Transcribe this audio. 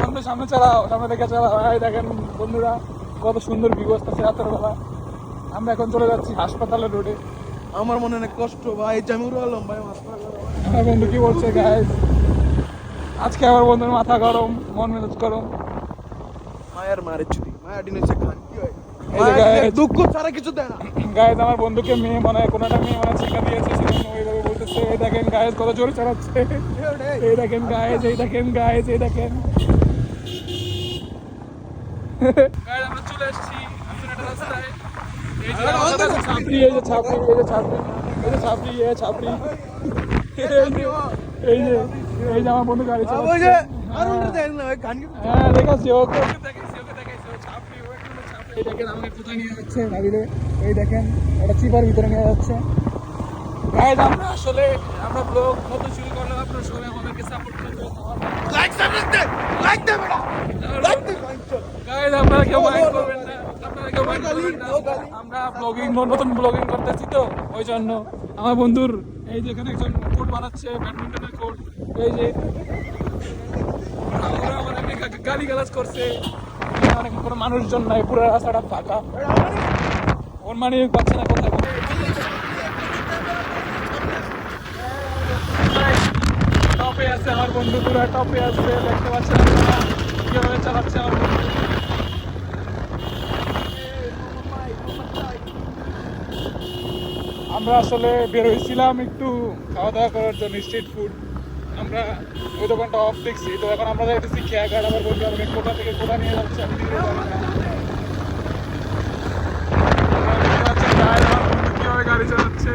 বন্ধু সামনে চালাও, সামনে দেখে চালাও। এই দেখেন বন্ধুরা কত সুন্দর ভিউ আসতেছে রাতের বেলা। আমরা এখন চলে যাচ্ছি হাসপাতালের রোডে। আমার মনে অনেক কষ্ট ভাই, জামিউর আলম ভাই। আমার বন্ধু কি বলছে গাইস, আজকে আমার বন্ধুর মাথা গরম, মন মেজাজ গরম। মায়ের মারে চুদি, মায়া ডিন হচ্ছে খান কি হয়, এই যে guys, দুঃখ ছাড়া কিছু দেয় না। গাইস আমার বন্ধুকে মেয়ে মনে হয় কোনো একটা মেয়ে মনে শিক্ষা দিয়েছে, সেজন্য ওইভাবে বলতেছে। এই দেখেন গাইস কত জোরে চালাচ্ছে। এই দেখেন গাইস, এই দেখেন গাইস, এই দেখেন গাইস আমরা চলে এসেছি হাসিনাটা রাস্তায়। এই যে আমাদের ছাপড়ি, এই যে ছাপড়ি, এই যে ছাপড়ি, এই যে ছাপড়ি, এই ছাপড়ি, এই যে এই যে আমার বন্ধু গাড়ি চালাচ্ছে। আর ওটা দেন না খান কি। হ্যাঁ দেখাচ্ছি, ওকে দেখাচ্ছি, ওকে দেখাচ্ছি। ও ছাপড়ি, ও একটা ছাপড়ি। এই দেখেন আমাকে কোথায় নিয়ে যাচ্ছে ভাবিলে। এই দেখেন ওটা চিপার ভিতরে নিয়ে যাচ্ছে। গাইস আমরা আসলে আমরা ব্লগ নতুন শুরু করলাম, আপনারা সবাই আমাদেরকে সাপোর্ট করবেন। লাইক সাবস্ক্রাইব দে, লাইক দে বেটা, লাইক দে। গাইস আপনারা কেউ মাইন্ড করবেন না, আপনারা কেউ মাইন্ড করবেন না। আমরা ব্লগিং নতুন ব্লগিং করতেছি তো ওই জন্য। আমার বন্ধুর এই যে এখানে একজন কোর্ট বানাচ্ছে, ব্যাডমিন্টনের কোর্ট। এই যে ওরা আমাদেরকে গালিগালাজ করছে, অনেক কোনো মানুষজন নাই, পুরো রাস্তাটা ফাঁকা। ওর মানে পাচ্ছে না কোথায়। টপে আছে আমার বন্ধু, পুরো টপে আছে, দেখতে পাচ্ছেন আপনারা কিভাবে চালাচ্ছে আমার বন্ধু। আমরা আসলে বের হয়েছিলাম একটু খাওয়া দাওয়া করার জন্য, স্ট্রিট ফুড। আমরা ওই দোকানটা অফ দেখছি, তো এখন আমরা যাইতেছি খেয়াঘাট। আমার বন্ধু আমাকে কোথা থেকে কোথা নিয়ে যাচ্ছে আমি নিজেও জানি না। আপনারা দেখতে পাচ্ছেন গায়ে আমার বন্ধু কিভাবে গাড়ি চালাচ্ছে।